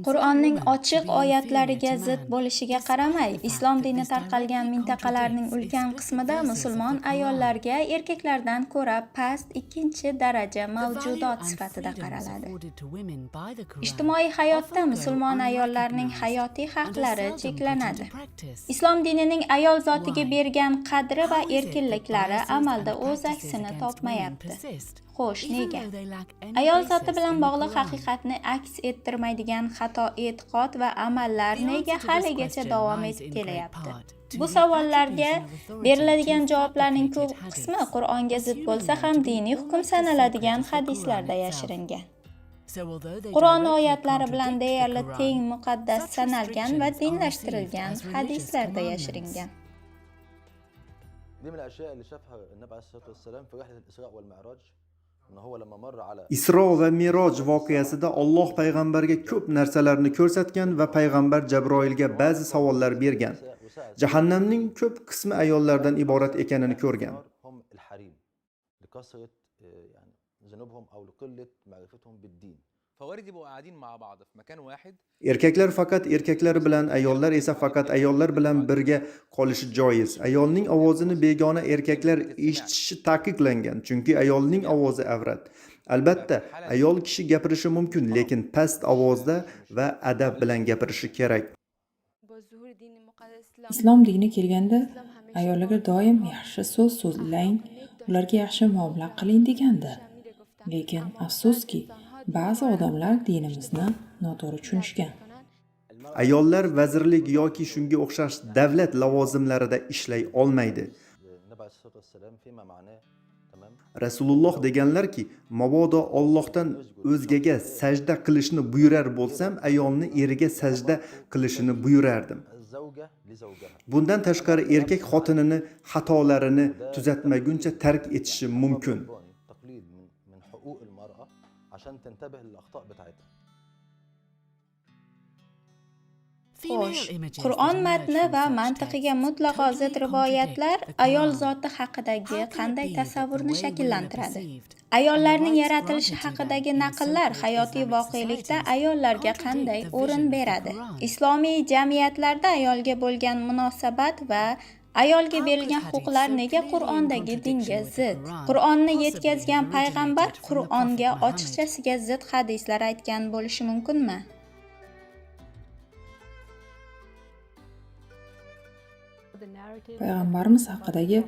Qur'onning ochiq oyatlariga zid bo'lishiga qaramay, islom dini tarqalgan mintaqalarning ulkan qismida musulmon ayollarga erkaklardan ko'ra past ikkinchi daraja mavjudot sifatida qaraladi. Ijtimoiy hayotda musulmon ayollarning hayotiy haqlari cheklanadi. Islom dinining ayol zotiga bergan qadri va erkinliklari amalda o'z aksini topmayapti. Xo'sh, nega? Ayol zoti bilan bog'liq haqiqatni aks ettirmaydigan xato e'tiqod va amallar nega haligacha davom etib kelyapti? Bu savollarga beriladigan javoblarning ko'p qismi Qur'onga zid bo'lsa ham diniy hukm sanaladigan hadislarda yashiringan. Qur'on oyatlari bilan deyarli teng muqaddas sanalgan va dinlashtirilgan hadislarda yashiringan. دي من الاشياء اللي شافها النبي عليه الصلاه والسلام في رحله الاسراء والمعراج ان هو لما مر على Isro va Miroj voqeasida Alloh payg'ambarga ko'p narsalarni ko'rsatgan va payg'ambar Jabroilga ba'zi savollar bergan. Jahannamning ko'p qismi ayollardan iborat ekanini ko'rgan. هم الحريم لكثره يعني ذنوبهم او لقله معرفتهم بالدين فوارد يبقوا قاعدين مع بعض في مكان واحد Erkaklar faqat erkaklar bilan, ayollar esa faqat ayollar bilan birga qolishi joiz. Ayolning ovozini begona erkaklar eshitishi taqiqlangan, chunki ayolning ovozi avrat. Albatta, ayol kishi gapirishi mumkin, lekin past ovozda va adab bilan gapirishi kerak. Islom dini kelganda ayollarga doim yaxshi so'z so'zlang, ularga yaxshi muomala qiling degandi. Lekin afsuski, ba'zi odamlar dinimizni noto'g'ri tushunishgan. Ayollar vazirlik yoki shunga o'xshash davlat lavozimlarida ishlay olmaydi. النبي عليه الصلاه والسلام فيما معناه تمام Rasululloh deganlarki, mabodo Allohdan o'zgaga sajda qilishni buyurar bo'lsam, ayolni eriga sajda qilishini buyurardim. الزوجه لزوجها Bundan tashqari erkak xotinini xatolarini tuzatmaguncha tark etishi mumkin. تقليد من حقوق المراه عشان تنتبه للاخطاء بتاعتها Xo'sh, Qur'on matni va mantiqiga mutlaqo zid rivoyatlar ayol zoti haqidagi qanday tasavvurni shakllantiradi? Ayollarning yaratilishi haqidagi naqllar hayotiy voqelikda ayollarga qanday o'rin beradi? Islomiy jamiyatlarda ayolga bo'lgan munosabat va ayolga berilgan huquqlar nega Qur'ondagi dinga zid? Qur'onni yetkazgan payg'ambar Qur'onga ochiqchasiga zid hadislar aytgan bo'lishi mumkinmi? Payg'ambarimiz haqidagi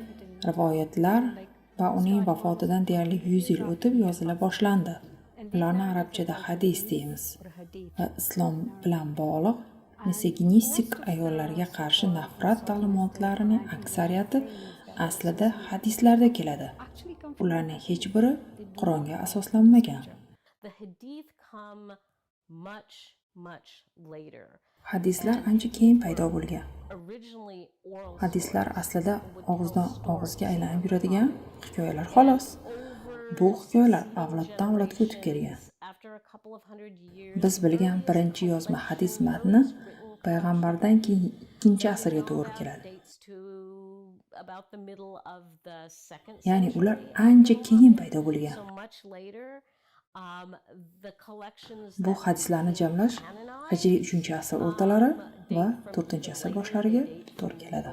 rivoyatlar va uning vafotidan deyarli 100 yil o'tib yozila boshlandi. Ularni arabchada hadis deymiz. Va islom bilan bog'liq misoginistik ayollarga qarshi nafrat ta'limotlarining aksariyati aslida hadislarda keladi. Ularning hech biri Qur'onga asoslanmagan. Hadislar ancha keyin paydo bo'lgan. Hadislar aslida og'izdan og'izga aylanib yuradigan hikoyalar xolos. Bu hikoyalar avloddan avlodga o'tib kelgan. Biz bilgan birinchi yozma hadis matni payg'ambardan keyin 2-asrga to'g'ri keladi. Ya'ni ular ancha keyin paydo bo'lgan. Bu hadislarni jamlash Hijriy 3-asr o'rtalari va 4-asr boshlariga to'g'ri keladi.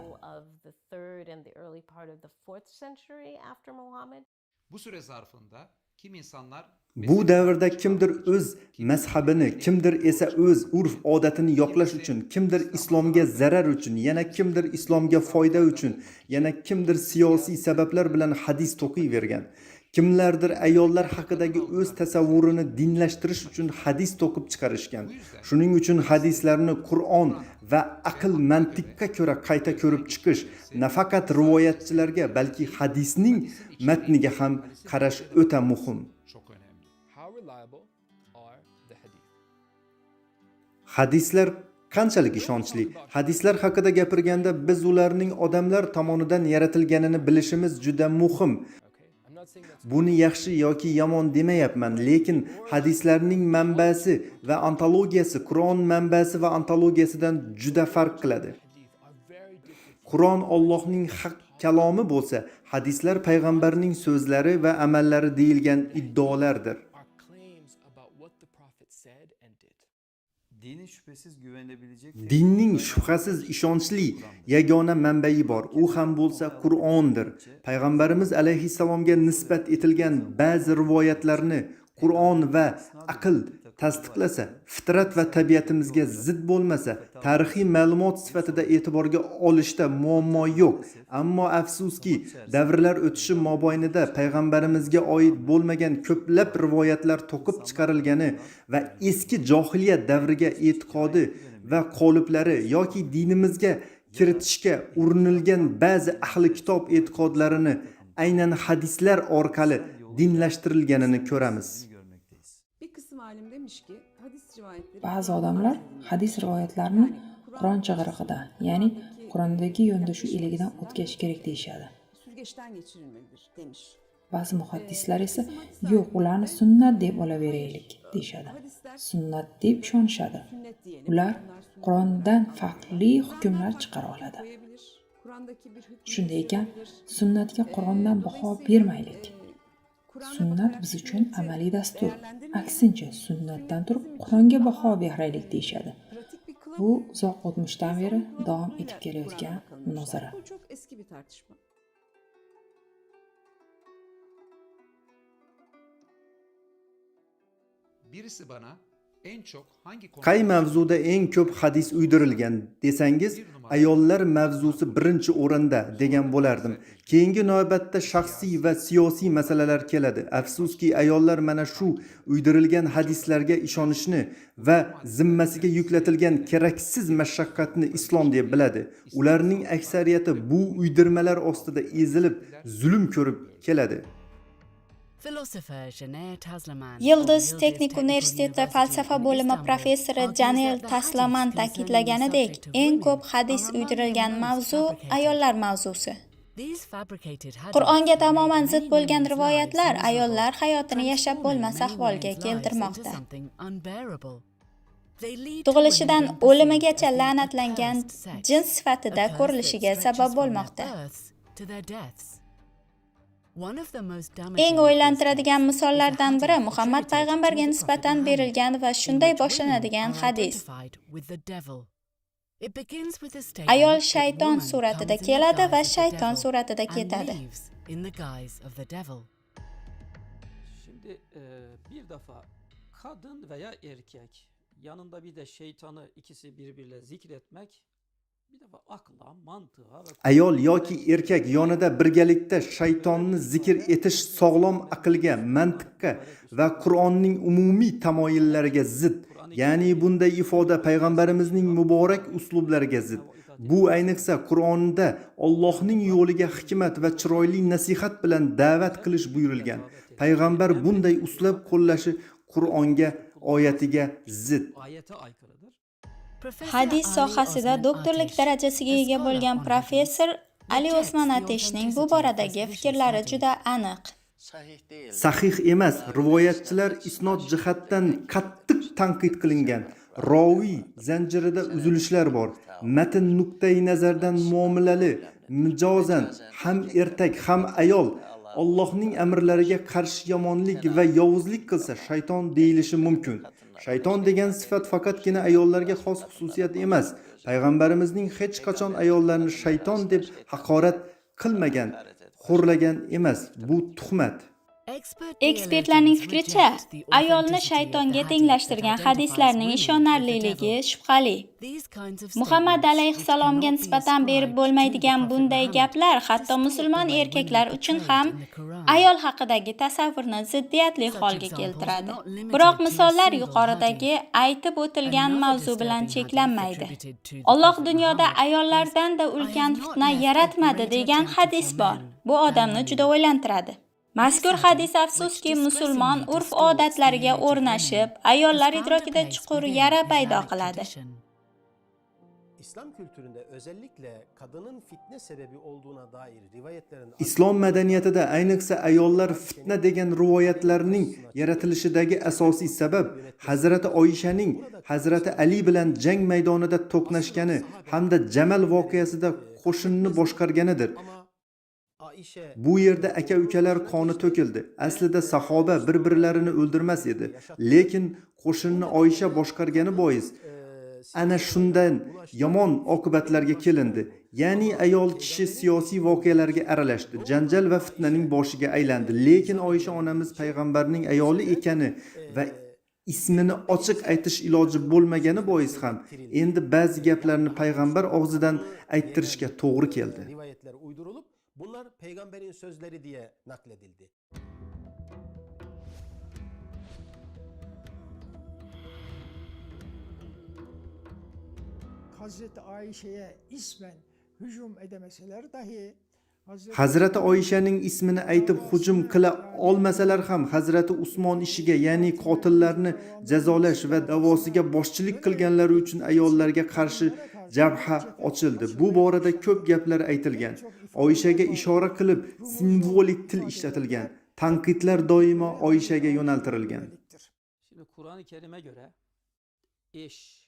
Bu süre zarfında kim insanlar Bu davrda kimdir o'z mazhabini, kimdir esa o'z urf-odatini yoqlash uchun, kimdir islomga zarar uchun, yana kimdir islomga foyda uchun, yana kimdir siyosiy sabablar bilan hadis to'qiyvergan. Kimlardir ayollar haqidagi o'z tasavvurini dinlashtirish uchun hadis to'qib chiqarishgan. Shuning uchun hadislarni Qur'on va aql mantiqqa ko'ra qayta ko'rib chiqish nafaqat rivoyatchilarga, balki hadisning matniga ham qarash o'ta muhim. çok önemli. How reliable are the hadith? Hadislar qanchalik ishonchli? Hadislar haqida gapirganda biz ularning odamlar tomonidan yaratilganini bilishimiz juda muhim. Buni yaxshi yoki yomon demayapman, lekin hadislarning manbasi va antologiyasi Qur'on manbasi va antologiyasidan juda farq qiladi. Qur'on Allohning haq kalomi bo'lsa, hadislar payg'ambarning so'zlari va amallari deyilgan iddaolardir. Dinin şüphesiz güvenilebilecek Dinning shubhasiz ishonchli yagona manbai bor. U ham bo'lsa Qur'ondir. Payg'ambarimiz alayhissalomga nisbat etilgan ba'zi rivoyatlarni Qur'on va aql tasdiqlasa, fitrat va tabiatimizga zid bo'lmasa, tarixiy ma'lumot sifatida e'tiborga olishda muammo yo'q. Ammo afsuski, davrlar o'tishi mobaynida payg'ambarimizga oid bo'lmagan ko'plab rivoyatlar to'qib chiqarilgani va eski johiliyat davriga e'tiqodi va qoliplari yoki dinimizga kiritishga urinilgan ba'zi ahli kitob e'tiqodlarini aynan hadislar orqali dinlashtirilganini ko'ramiz. Bir kısım alim demiş ki hadis rivayetleri Ba'zi odamlar hadis rivoyatlarini Qur'on chig'irig'ida, ya'ni Qur'ondagi yondashuv iligidan o'tkazish kerak deyishadi. süzgeçten geçirilmelidir demiş. Ba'zi muhaddislar esa yo'q, ularni sunnat deb olaveraylik deyishadi. Sunnat deb ishonishadi. Sünnet diyelim. Ular Bunlar sünnet Qur'ondan farqli hukmlar chiqara oladi. koyabilir. Kur'an'daki bir hükmü Shunday ekan, söyleyebilir. sunnatga Qur'ondan baho bermaylik. Kur'an'a Sunnat bakarak biz uchun sünnet amaliy dastur. değerlendirmeyin. Aksincha, sunnatdan turib Qur'onga baho beraylik deyishadi. Pratik bir kılavuz. Bu uzoq o'tmishdan beri İnsan davom ruhuna etib bile kelayotgan Kur'an'a bakılmış. munozara. Bu çok eski bir tartışma. Birisi bana en çok hangi konuda Qay mavzuda eng ko'p hadis uydirilgan desangiz, ayollar mavzusi birinchi o'rinda degan bo'lardim. Keyingi navbatda shaxsiy va siyosiy masalalar keladi. Afsuski, ayollar mana shu uydirilgan hadislarga ishonishni va zimmasiga yuklatilgan keraksiz mashaqqatni islom deb biladi. Ularning aksariyati bu uydirmalar ostida ezilib, zulm ko'rib keladi. Yildiz Texnik universiteti falsafa bo'limi professori Janel Taslaman ta'kidlaganidek, eng ko'p hadis uydirilgan mavzu ayollar mavzusi. Qur'onga tamoman zid bo'lgan rivoyatlar ayollar hayotini yashab bo'lmas ahvolga keltirmoqda. Tug'ilishidan o'limigacha la'natlangan jins sifatida ko'rilishiga sabab bo'lmoqda. Eng o'ylantiradigan misollardan biri Muhammad payg'ambarga nisbatan berilgan va shunday boshlanadigan hadis. Ayol shayton suratida keladi va shayton suratida ketadi. Şimdi bir defa kadın veya erkek yanında bir de şeytanı ikisi birbiriyle zikretmek bir defa akla, mantığa ve Ayol yoki erkak yonida birgalikda shaytonni zikr etish sog'lom aqlga, mantiqqa va Qur'onning umumiy tamoyillariga zid. Ya'ni bunday ifoda payg'ambarimizning muborak uslublariga zid. Bu ayniqsa Qur'onda Allohning yo'liga hikmat va chiroyli nasihat bilan da'vat qilish buyurilgan. Payg'ambar bunday uslub qo'llashi Qur'onga, oyatiga zid. ayete aykırıdır. Hadis sohasida doktorlik darajasiga ega bo'lgan professor Ali Osman Ateshning bu boradagi fikrlari juda aniq. Sahih emas, rivoyatchilar isnod jihatdan qattiq tanqid qilingan. Roviy zanjirida uzilishlar bor. Matn nuqtai nazardan muomalali, mijozan ham ertak ham ayol Allohning amrlariga qarshi yomonlik va yovuzlik qilsa shayton deyilishi mumkin. Shayton degan sifat faqatgina ayollarga xos xususiyat emas. Payg'ambarimizning hech qachon ayollarni shayton deb haqorat qilmagan, xo'rlagan emas. Bu tuhmat. Ekspertlarning fikricha, ayolni shaytonga tenglashtirgan hadislarning ishonarliligi shubhali. Muhammad alayhissalomga nisbatan berib bo'lmaydigan bunday gaplar hatto musulmon erkaklar uchun ham ayol haqidagi tasavvurni ziddiyatli holga keltiradi. Biroq misollar yuqoridagi aytib o'tilgan mavzu bilan cheklanmaydi. Alloh dunyoda ayollardan da ulkan fitna yaratmadi degan hadis bor. Bu odamni juda o'ylantiradi. Mazkur hadis afsuski musulmon urf-odatlariga o'rnashib, ayollar idrokida chuqur yara paydo qiladi. İslam kültüründe özellikle kadının fitne sebebi olduğuna dair rivayetlerin Islom madaniyatida ayniqsa ayollar fitna degan rivoyatlarning yaratilishidagi asosiy sabab Hazrati Oyshaning Hazrati Ali bilan jang maydonida to'qnashgani hamda Jamal voqeasida qo'shinni boshqarganidir. Bu yerda aka-ukalar qoni to'kildi. Aslida sahoba bir-birlarini o'ldirmas edi, lekin qo'shinni Oysha boshqargani bois ana shundan yomon oqibatlarga kelindi. Ya'ni ayol kishi siyosiy voqealarga aralashdi, janjal va fitnaning boshiga aylandi. Lekin Oysha onamiz payg'ambarning ayoli ekani va ismini ochiq aytish iloji bo'lmagani bois ham endi ba'zi gaplarni payg'ambar og'zidan ayttirishga to'g'ri keldi. Rivayetler uydurulup bunlar peygamberin sözleri diye nakledildi. Hazreti Ayşe'ye ismen hücum edemeseler dahi Hazrati Oyshaning ismini aytib hujum qila olmasalar ham Hazrati Usmon ishiga, ya'ni qotillarni jazolash va davosiga boshchilik qilganlari uchun ayollarga qarshi jabha ochildi. Bu borada ko'p gaplar aytilgan. Oyshaga ishora qilib simvolik til ishlatilgan. Tanqidlar doimo Oyshaga yo'naltirilgan. Şimdi Kur'an-ı Kerim'e göre eş,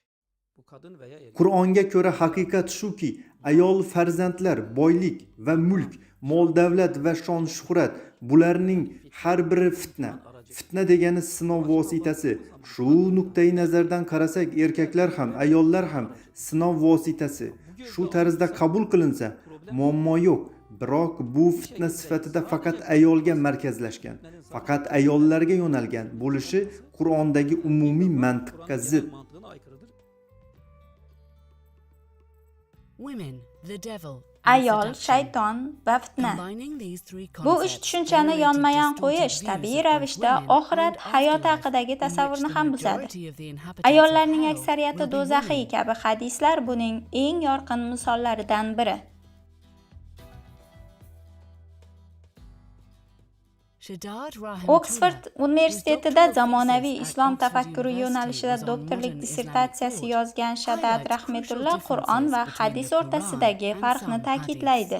bu kadın veya erkek, Qur'onga ko'ra haqiqat shuki, ayol farzandlar, boylik va mulk, mol davlat va shon shuhrat bularning har biri fitna. Fitna degani sinov vositasi. Shu nuqtai nazardan qarasak, erkaklar ham, ayollar ham sinov vositasi. Shu tarzda qabul qilinsa, muammo yo'q. Biroq bu fitna sifatida faqat ayolga markazlashgan, faqat ayollarga yo'nalgan bo'lishi Qur'ondagi umumiy mantiqqa zid. mantığına aykırıdır. Ayol, shayton va fitna. Bu uch tushunchani yonma-yon qo'yish tabiiy ravishda oxirat hayoti haqidagi tasavvurni ham buzadi. Ayollarning aksariyati do'zaxiy kabi hadislar buning eng yorqin misollaridan biri. Oksford universitetida zamonaviy islom tafakkuri yo'nalishida doktorlik dissertatsiyasi yozgan Shadad Rahmetulloh Qur'on va hadis o'rtasidagi farqni ta'kidlaydi.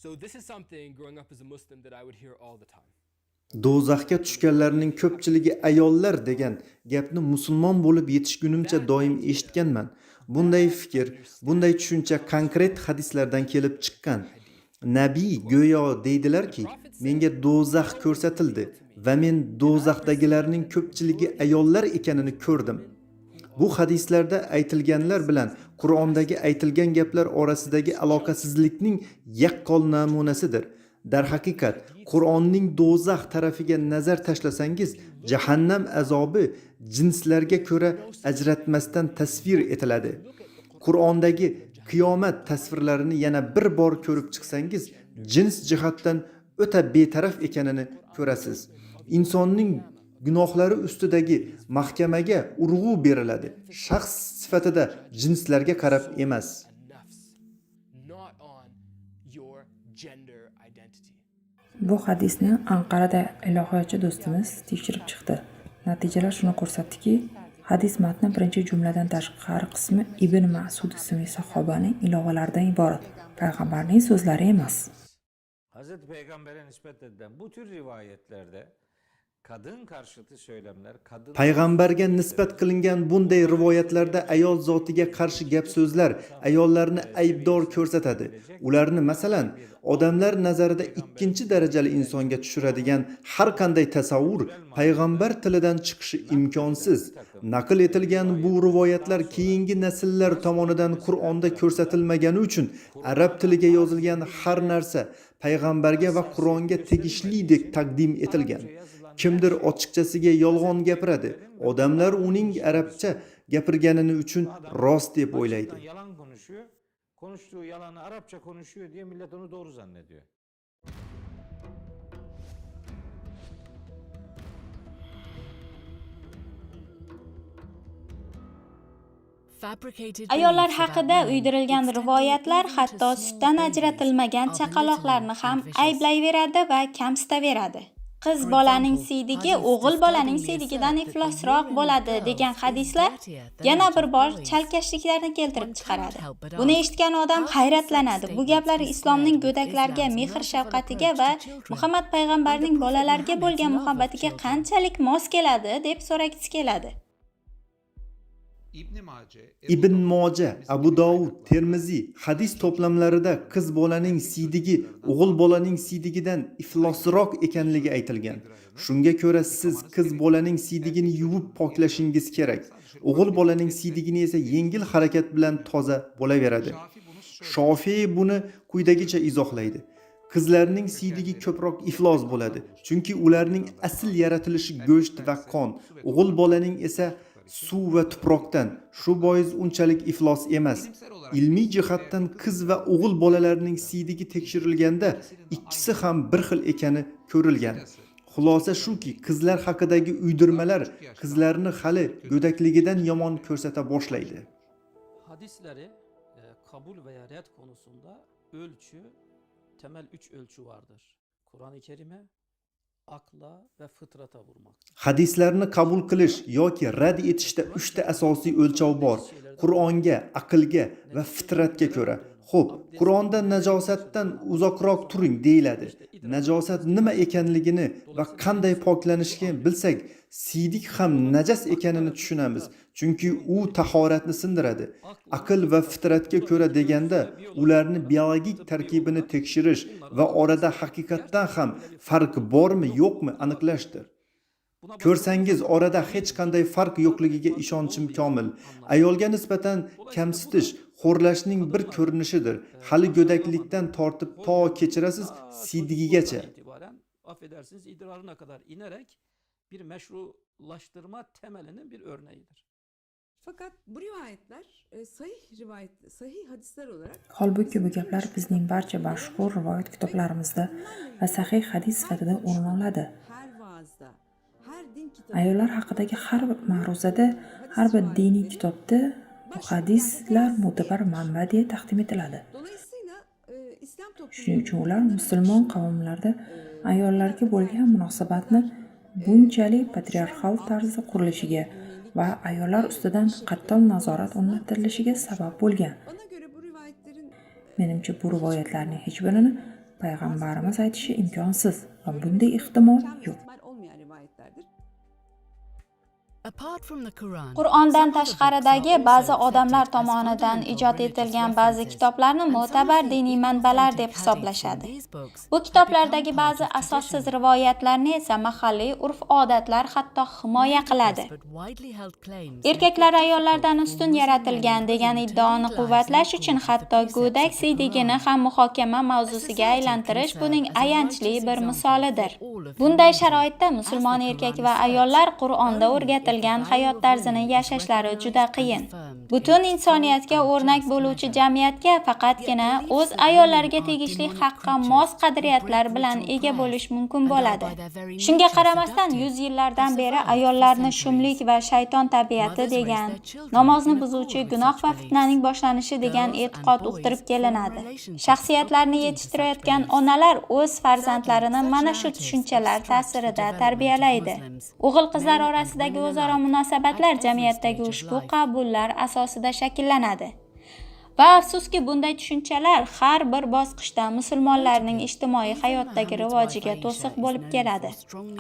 So this is something growing up as a Muslim that I would hear all the time. Do'zaxga tushganlarning ko'pchiligi ayollar degan gapni musulmon bo'lib yetishgunimcha doim eshitganman. Bunday fikr, bunday tushuncha konkret hadislardan kelib chiqqan. Nabiy go'yo deydilarki, menga do'zax ko'rsatildi va men do'zaxdagilarning ko'pchiligi ayollar ekanini ko'rdim. Bu hadislarda aytilganlar bilan Qur'ondagi aytilgan gaplar orasidagi aloqasizlikning yaqqol namunasidir. Darhaqiqat, Qur'onning do'zax tarafiga nazar tashlasangiz, jahannam azobi jinslarga ko'ra ajratmasdan tasvir etiladi. Qur'ondagi qiyomat tasvirlarini yana bir bor ko'rib chiqsangiz, jins jihatdan o'ta betaraf ekanini ko'rasiz. Insonning gunohlari ustidagi mahkamaga urg'u beriladi. Shaxs sifatida jinslarga qarab emas. Not on your gender identity. Bu hadisni Anqarada ilohiyatchi do'stimiz tekshirib chiqdi. Natijalar shuni ko'rsatdiki, hadis matni birinchi jumladan tashqari qismi Ibn Mas'ud ismli sahobaning ilovalaridan iborat. Payg'ambarning so'zlari emas. Hazreti Peygamber'e nispet edilen bu tür rivayetlerde kadın karşıtı söylemler, kadın Payg'ambarga nisbat qilingan bunday rivoyatlarda ayol zotiga qarshi gap so'zlar ayollarni aybdor ko'rsatadi. Ularni masalan, odamlar nazarida ikkinchi darajali insonga tushiradigan har qanday tasavvur payg'ambar tilidan chiqishi imkonsiz. Naql etilgan bu rivoyatlar keyingi nasllar tomonidan Qur'onda ko'rsatilmagani uchun arab tiliga yozilgan har narsa payg'ambarga va Qur'onga tegishlidek taqdim etilgan. Kimdir ochiqchasiga yolg'on gapiradi. Odamlar uning arabcha gapirganini uchun rost deb o'ylaydi. yalan konuşuyor. Konuştuğu yalanı Arapça konuşuyor diye millet onu doğru zannediyor. Ayollar haqida uydirilgan rivoyatlar hatto sutdan ajratilmagan chaqaloqlarni ham ayblayveradi va kamsitaveradi. Qiz bolaning siydigi o'g'il bolaning siydigidan iflosroq bo'ladi degan hadislar yana bir bor chalkashliklarni keltirib chiqaradi. Buni eshitgan odam hayratlanadi. Bu gaplar islomning go'daklarga mehr shafqatiga va Muhammad payg'ambarning bolalarga bo'lgan muhabbatiga qanchalik mos keladi deb so'ragisi keladi. ibn Moja, Abu Dovud, Termiziy hadis to'plamlarida qiz bolaning siydigi o'g'il bolaning siydigidan iflosroq ekanligi aytilgan. Shunga ko'ra siz qiz bolaning siydigini yuvib poklashingiz kerak. O'g'il bolaning siydigini esa yengil harakat bilan toza bo'laveradi. Shofiy buni quyidagicha izohlaydi. Qizlarning siydigi ko'proq iflos bo'ladi, chunki ularning asl yaratilishi go'sht va qon, o'g'il bolaning esa suv va tuproqdan. Shu bois unchalik iflos emas. Ilmiy jihatdan qiz va o'g'il bolalarning siydigi tekshirilganda ikkisi ham bir xil ekani ko'rilgan. Xulosa shuki, qizlar haqidagi uydirmalar qizlarni hali go'dakligidan yomon ko'rsata boshlaydi. Hadisleri kabul veya red konusunda ölçü, temel 3 ölçü vardır. Kur'an-ı Kerim'e, akla ve fıtrata vurmak. Hadislarni qabul qilish yoki rad etishda 3 ta asosiy o'lchov bor. Qur'onga, aqlga va fitratga ko'ra. Xo'p, Qur'onda najosatdan uzoqroq turing deyiladi. Najosat nima ekanligini va qanday poklanishni bilsak, siydik ham najas ekanini tushunamiz. Chunki u tahoratni sindiradi. Aql va fitratga ko'ra deganda ularni biologik tarkibini tekshirish va orada haqiqatdan ham farq bormi, yo'qmi aniqlashdir. Ko'rsangiz, orada hech qanday farq yo'qligiga ishonchim komil. Ayolga nisbatan kamsitish, xo'rlashning bir ko'rinishidir. Hali go'daklikdan tortib to kechirasiz siydigigacha. Affedersiniz, idrarına kadar inerek bir meşrulaştırma temelinin bir örneğidir. Fakat bu rivayetler sahih hadisler olarak Holbuki bu gaplar bizning barcha mashhur rivoyat kitoblarimizda va sahih hadis sifatida o'rin oladi. her vaazda, her din kitabı Ayollar haqidagi har bir ma'ruzada, har bir diniy kitobda bu hadislar mo'tabar manba deya taqdim etiladi. dolayısıyla İslam Shuning toplumu uchun ular musulmon qavmlarda ayollarga bo'lgan munosabatni bunchalik patriarxal tarzda qurilishiga va ayollar ustidan qattiq nazorat o'rnatilishiga sabab bo'lgan. bana göre bu rivayetlerin Menimcha bu rivoyatlarning hech birini payg'ambarimiz aytishi imkonsiz va bunday ehtimol yo'q. ihtimal olmayan rivayetlerdir. Qur'ondan tashqaridagi ba'zi odamlar tomonidan ijod etilgan ba'zi kitoblarni mo'tabar diniy manbalar deb hisoblashadi. Bu kitoblardagi ba'zi asossiz rivoyatlarni esa mahalliy urf-odatlar hatto himoya qiladi. Erkaklar ayollardan ustun yaratilgan degan iddaoni quvvatlash uchun hatto go'dak siydigini ham muhokama mavzusiga aylantirish buning ayanchli bir misolidir. Bunday sharoitda musulmon erkak va ayollar Qur'onda o'rgatilgan hayot tarzini yashashlari juda qiyin. Butun insoniyatga o'rnak bo'luvchi jamiyatga faqatgina o'z ayollariga tegishli haqqa mos qadriyatlar bilan ega bo'lish mumkin bo'ladi. Shunga qaramasdan 100 yillardan beri ayollarni shumlik va shayton tabiati degan, namozni buzuvchi gunoh va fitnaning boshlanishi degan e'tiqod uqtirib kelinadi. Shaxsiyatlarni yetishtirayotgan onalar o'z farzandlarini mana shu tushunchalar ta'sirida tarbiyalaydi. O'g'il-qizlar orasidagi o'zaro munosabatlar jamiyatdagi ushbu qabullar asosida shakllanadi. Va afsuski bunday tushunchalar har bir bosqichda musulmonlarning ijtimoiy hayotdagi rivojiga to'siq bo'lib keladi.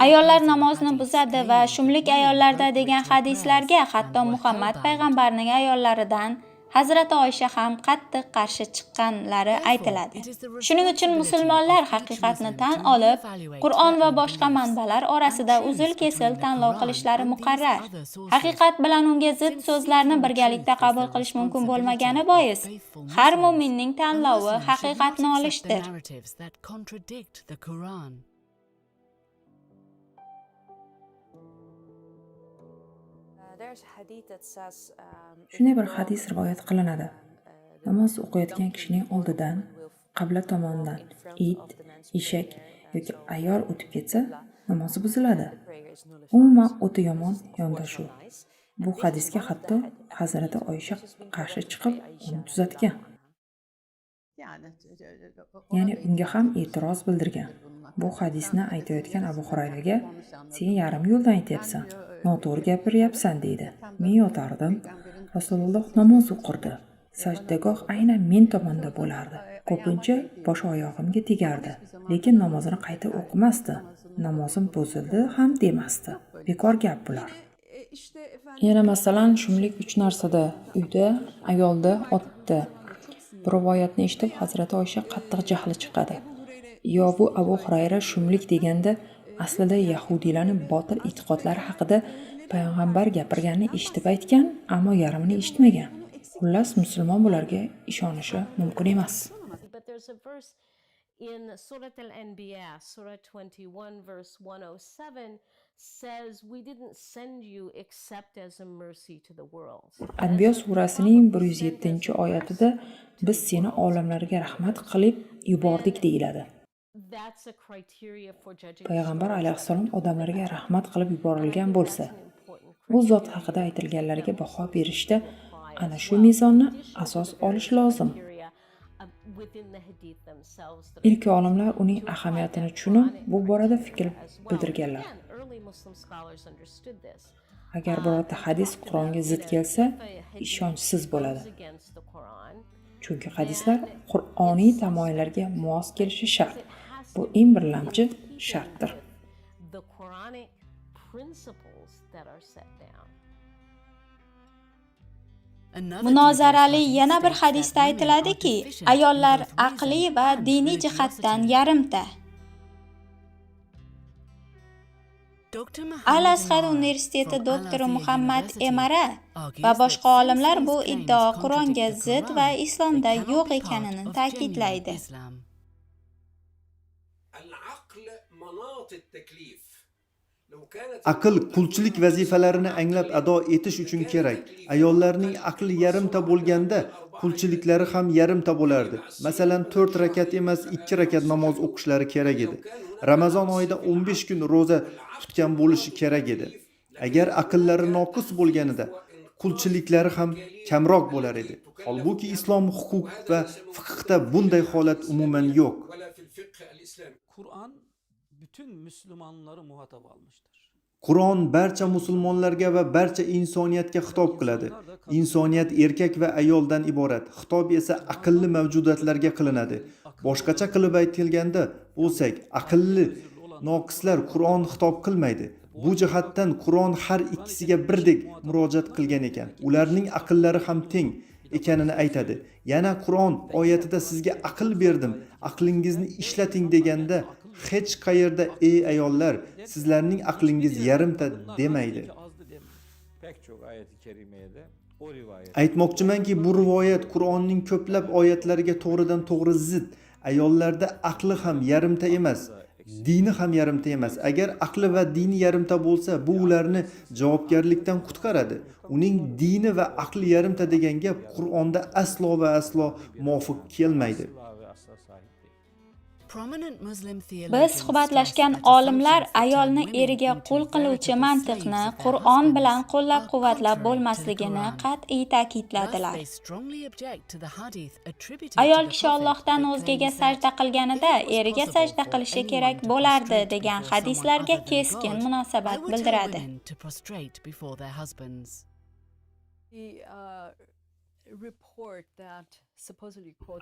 Ayollar namozni buzadi va shumlik ayollarda degan hadislarga hatto Muhammad payg'ambarning ayollaridan Hazrati Oysha ham qattiq qarshi chiqqanlari aytiladi. Shuning uchun musulmonlar haqiqatni tan olib, Qur'on va boshqa manbalar orasida uzil-kesil tanlov qilishlari muqarrar. Haqiqat bilan unga zid so'zlarni birgalikda qabul qilish mumkin bo'lmagani bois, har mu'minning tanlovi haqiqatni olishdir. Shunday bir hadis rivoyat qilinadi. Namoz o'qiyotgan kishining oldidan qibla tomonidan it, eshak yoki ayol o'tib ketsa, namozi buziladi. Umuman o'ta yomon yondashuv. Bu hadisga hatto Hazrati Oysha qarshi chiqib, uni tuzatgan. Ya'ni unga ham e'tiroz bildirgan. Bu hadisni aytayotgan Abu Hurayraga sen yarim yo'ldan aytyapsan, noto'g'ri gapiryapsan deydi. Men yotardim. Rasululloh namoz o'qirdi. Sajdagoh aynan men tomonda bo'lardi. Ko'pincha bosh oyog'imga tegardi, lekin namozini qayta o'qimasdi. Namozim buzildi ham demasdi. Bekor gap bular. işte efendim... Yana masalan, shumlik 3 narsada: uyda, ayolda, otda. Bu rivoyatni eshitib Hazrati Oysha qattiq jahli chiqadi. Yo bu Abu Hurayra shumlik deganda aslida yahudiylarning botil e'tiqodlari haqida payg'ambar gapirganini eshitib aytgan, ammo yarmini eshitmagan. Xullas, musulmon bularga ishonishi mumkin emas. But there's a verse in Surah Al-Anbiya, Surah 21, verse 107, says, "We didn't send you except as a mercy to the world." Anbiyo surasining 107-oyatida biz seni olamlarga rahmat qilib yubordik deyiladi. That's a criteria for judging. Payg'ambar alayhissalom odamlarga rahmat qilib yuborilgan bo'lsa, u zot haqida aytilganlarga baho berishda ana shu mezonni asos olish lozim. Ilk olimlar uning ahamiyatini tushunib, bu borada fikr bildirganlar. Agar birorta hadis Qur'onga zid kelsa, ishonchsiz bo'ladi. Chunki hadislar Qur'oniy tamoyillarga mos kelishi shart. Bu eng birlamchi shartdir. Munozarali yana bir hadisda aytiladiki, ayollar aqliy va diniy jihatdan yarimta. Al-Azhar universiteti doktori Muhammad Emara va boshqa olimlar bu iddao Qur'onga zid va islomda yo'q ekanini ta'kidlaydi. Aql qulchilik vazifalarini anglab ado etish uchun kerak. Ayollarning aqli yarimta bo'lganda, qulchiliklari ham yarimta bo'lardi. Masalan, 4 rakat emas, 2 rakat namoz o'qishlari kerak edi. Ramazon oyida 15 kun roza tutgan bo'lishi kerak edi. Agar aqllari noqis bo'lganida, qulchiliklari ham kamroq bo'lar edi. Holbuki islom huquq va fiqhda bunday holat umuman yo'q. Kur'an bütün Müslümanları muhatap almıştır. Qur'on barcha musulmonlarga va barcha insoniyatga xitob qiladi. Insoniyat erkak va ayoldan iborat. Xitob esa aqlli mavjudotlarga qilinadi. Boshqacha qilib aytilganda bo'lsak, aqlli noqislar Qur'on xitob qilmaydi. Bu jihatdan Qur'on har ikkisiga birdek murojaat qilgan ekan. Ularning aqllari ham teng ekanini aytadi. Yana Qur'on oyatida sizga aql berdim, aqlingizni ishlating deganda hech qayerda ey ayollar, sizlarning aqlingiz yarimta demaydi. Pek çok ayet-i kerimede o rivayet. Aytmoqchimanki, bu rivoyat Qur'onning ko'plab oyatlariga to'g'ridan to'g'ri zid. Ayollarda aqli ham yarimta emas, dini ham yarimta emas. Agar aqli va dini yarimta bo'lsa, bu ularni javobgarlikdan qutqaradi. Uning dini va aqli yarimta degan gap Qur'onda aslo va aslo muvofiq kelmaydi. Biz suhbatlashgan olimlar ayolni eriga qul qiluvchi mantiqni Qur'on bilan qo'llab-quvvatlab bo'lmasligini qat'iy ta'kidladilar. Ayol kishi Allohdan o'zgaga sajda qilganida eriga sajda qilishi kerak bo'lardi degan hadislarga keskin munosabat bildiradi.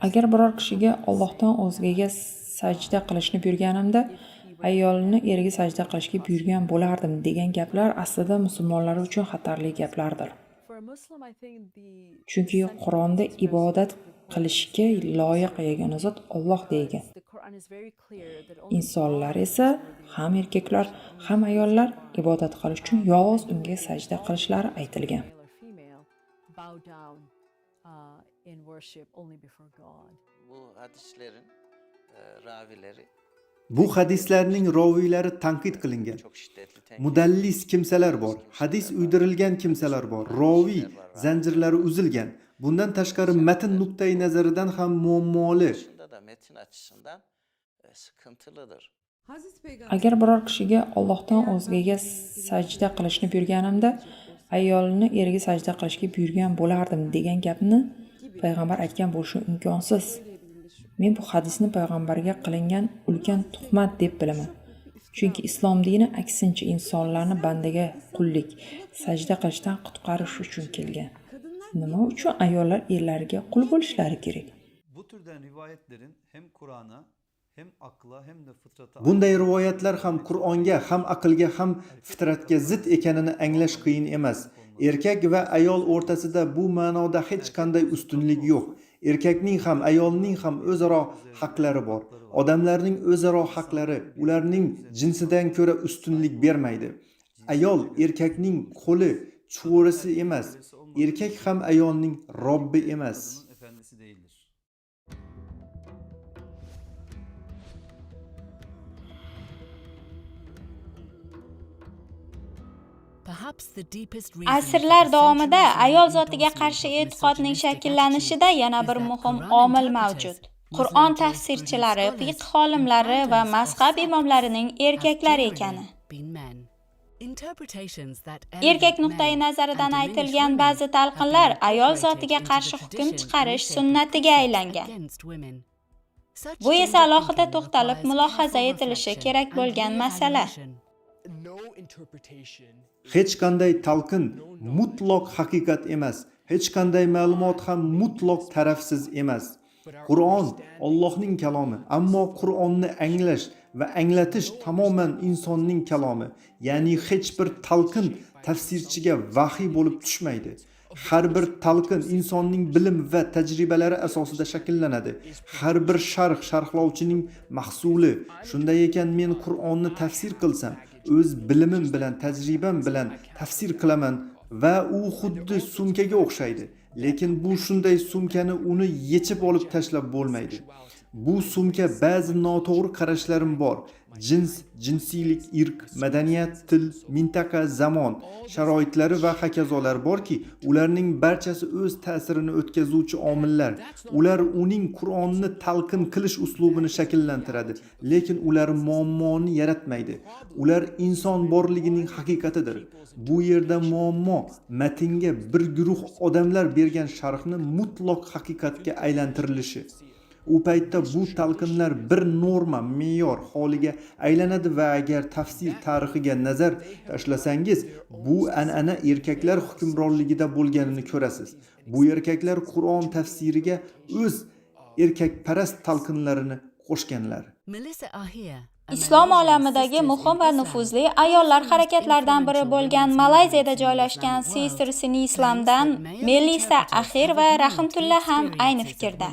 Agar biror kishiga Allohdan o'zgaga sajda qilishni buyurganimda, ayolni eriga sajda qilishga buyurgan bo'lardim degan gaplar aslida musulmonlar uchun xatarli gaplardir. Chunki Qur'onda ibodat qilishga loyiq yagona zot Alloh degan. Insonlar esa ham erkaklar, ham ayollar ibodat qilish uchun yolg'iz unga sajda qilishlari aytilgan. Bu hadislarning roviylari tanqid qilingan. Mudallis kimsalar bor, hadis uydirilgan kimsalar bor, roviy zanjirlari uzilgan. Bundan tashqari matn nuqtai nazaridan ham muammoli. Agar biror kishiga Allohdan o'zgaga sajda qilishni buyurganimda, ayolni eriga sajda qilishga buyurgan bo'lardim degan gapni payg'ambar aytgan bo'lishi imkonsiz. Men bu hadisni payg'ambarga qilingan ulkan tuhmat deb bilaman. Chunki islom dini aksincha insonlarni bandaga qullik, sajda qilishdan qutqarish uchun kelgan. Nima uchun ayollar erlariga qul bo'lishlari kerak? Bu türden rivayetlerin hem Kur'an'a hem akla hem de fıtrata Bunday rivoyatlar ham Qur'onga, ham aqlga, ham fitratga zid ekanini anglash qiyin emas. Erkak va ayol o'rtasida bu ma'noda hech qanday ustunlik yo'q. Erkakning ham, ayolning ham o'zaro haqlari bor. Odamlarning o'zaro haqlari ularning jinsidan ko'ra ustunlik bermaydi. Ayol erkakning qo'li, cho'risi emas. Erkak ham ayolning Robbi emas. efendisi değildir. Asrlar davomida ayol zotiga qarshi e'tiqodning shakllanishida yana bir muhim omil mavjud. Qur'on tafsirchilari, fiqh olimlari va mazhab imomlarining erkaklar ekani. Erkak nuqtai nazaridan aytilgan ba'zi talqinlar ayol zotiga qarshi hukm chiqarish sunnatiga aylangan. Bu esa alohida to'xtalib mulohaza etilishi kerak bo'lgan masala. Hech qanday talqin mutlaq haqiqat emas. Hech qanday ma'lumot ham mutlaq tarafsiz emas. Qur'on Allohning kalomi, ammo Qur'onni anglash va anglatish tamoman insonning kalomi. Ya'ni hech bir talqin tafsirchiga vahiy bo'lib tushmaydi. Har bir talqin insonning bilim va tajribalari asosida shakllanadi. Har bir sharhlovchining mahsuli. Shunday ekan men Qur'onni tafsir qilsam, o'z bilimim bilan, tajribam bilan tafsir qilaman va u xuddi sumkaga o'xshaydi. Lekin bu shunday sumkani uni yechib olib tashlab bo'lmaydi. Bu sumka ba'zi noto'g'ri qarashlarim bor. Jins, jinsiylik, irq, madaniyat, til, mintaqa, zamon sharoitlari va hokazolar borki, ularning barchasi o'z ta'sirini o'tkazuvchi omillar. Ular uning Qur'onni talqin qilish uslubini shakllantiradi, lekin ular muammoni yaratmaydi. Ular inson borligining haqiqatidir. Bu yerda muammo matnga bir guruh odamlar bergan sharhni mutlaq haqiqatga aylantirilishi. U paytda bu talqinlar bir norma, me'yor holiga aylanadi va agar tafsir tarixiga nazar tashlasangiz, bu an'ana erkaklar hukmronligida bo'lganini ko'rasiz. Bu erkaklar Qur'on tafsiriga o'z erkakparast talqinlarini qo'shganlar. Islom olamidagi muhim va nufuzli ayollar harakatlaridan biri bo'lgan Malayziyada joylashgan Sisters in Islamdan Melissa Axir va Rahimtulla ham ayni fikrda.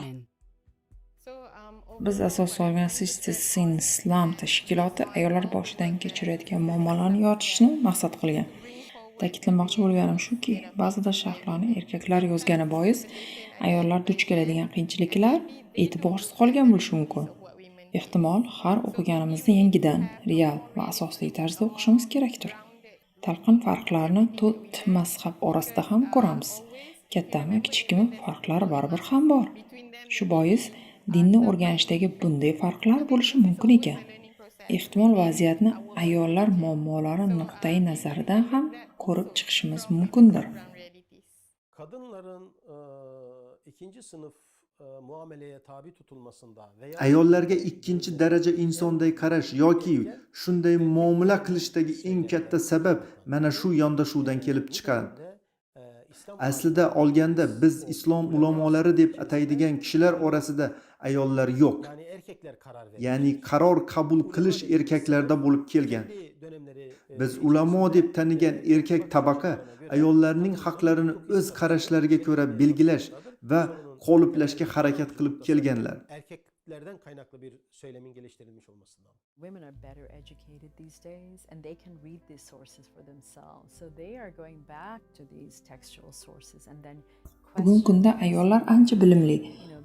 Biz asos solgan Sisters in Islam tashkiloti ayollar boshidan kechirayotgan muammolarni yoritishni maqsad qilgan. Ta'kidlamoqchi bo'lganim shuki, ba'zida sharhlarni erkaklar yozgani bois ayollar duch keladigan qiyinchiliklar e'tiborsiz qolgan bo'lishi mumkin. Ehtimol har o'qiganimizni yangidan, real va asosli tarzda o'qishimiz kerakdir. Talqin farqlarini 4 mazhab orasida ham ko'ramiz. Kattami, kichikmi farqlar baribir ham bor. Shu bois dinni o'rganishdagi bunday farqlar bo'lishi mumkin ekan. Ehtimol vaziyatni ayollar muammolari nuqtai nazaridan ham ko'rib chiqishimiz mumkindir. Kadınların ikinci sınıf muameleye tabi tutulmasında veya Ayollarga ikkinchi daraja insonday qarash yoki shunday muomala qilishdagi eng katta sabab mana shu yondashuvdan kelib chiqadi. Aslida olganda biz islom ulamolari deb ataydigan kishilar orasida ayollar yo'q. Ya'ni qaror qabul qilish erkaklarda bo'lib kelgan. Biz ulamo deb tanigan erkak tabaqa ayollarning haqlarini o'z qarashlariga ko'ra belgilash va qoliplashga harakat qilib kelganlar. erkeklerden kaynaklı bir söylemin geliştirilmiş olmasından. Women are better educated these days and they can read these sources for themselves. So they are going back to these textual sources and then Bugungi kunda ayollar ancha bilimli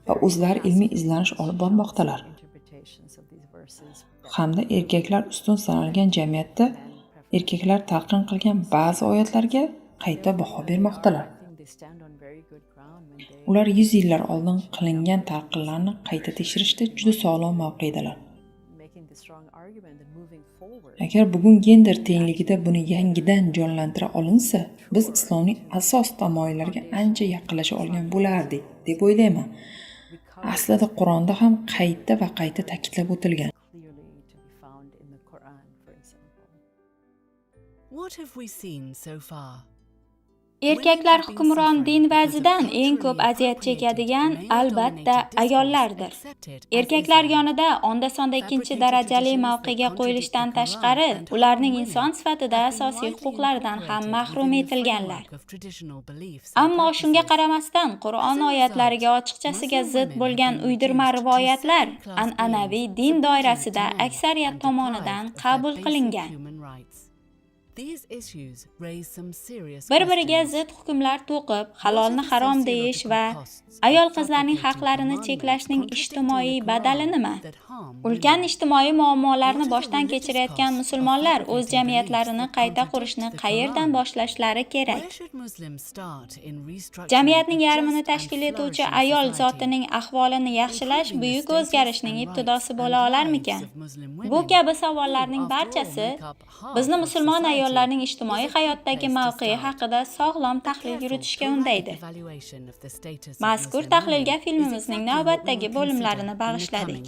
va o'zlari ilmiy izlanish olib bormoqdalar. Hamda erkaklar ustun sanalgan jamiyatda erkaklar talqin qilgan ba'zi oyatlarga qayta baho bermoqdalar. Ular 100 yillar oldin qilingan talqinlarni qayta tekshirishda juda sog'lom mavqedalar. Agar bugun gender tengligida buni yangidan jonlantira olinsa, biz islomning asos tamoyillariga ancha yaqinlasha olgan bo'lardik deb o'ylayman. Aslida Qur'onda ham qayta va qayta ta'kidlab o'tilgan. What have we seen so far? Erkaklar hukmron din va'zidan eng ko'p aziyat chekadigan albatta ayollardir. Erkaklar yonida onda-sonda ikkinchi darajali mavqega qo'yilishdan tashqari, ularning inson sifatida asosiy huquqlaridan ham mahrum etilganlar. Ammo shunga qaramasdan Qur'on oyatlariga ochiqchasiga zid bo'lgan uydirma rivoyatlar an'anaviy din doirasida aksariyat tomonidan qabul qilingan. Bir-biriga zid hukmlar to'qib, halolni harom deyish va ayol qizlarning haqlarini cheklashning ijtimoiy badali nima? Ulkan ijtimoiy muammolarni boshdan kechirayotgan musulmonlar o'z jamiyatlarini qayta qurishni qayerdan boshlashlari kerak? Jamiyatning yarmini tashkil etuvchi ayol zotining ahvolini yaxshilash buyuk o'zgarishning ibtidosi bo'la olarmikan? Bu kabi savollarning barchasi bizni musulmon ayollarning ijtimoiy hayotdagi mavqei haqida sog'lom tahlil yuritishga undaydi. Mazkur tahlilga filmimizning navbatdagi bo'limlarini bag'ishladik.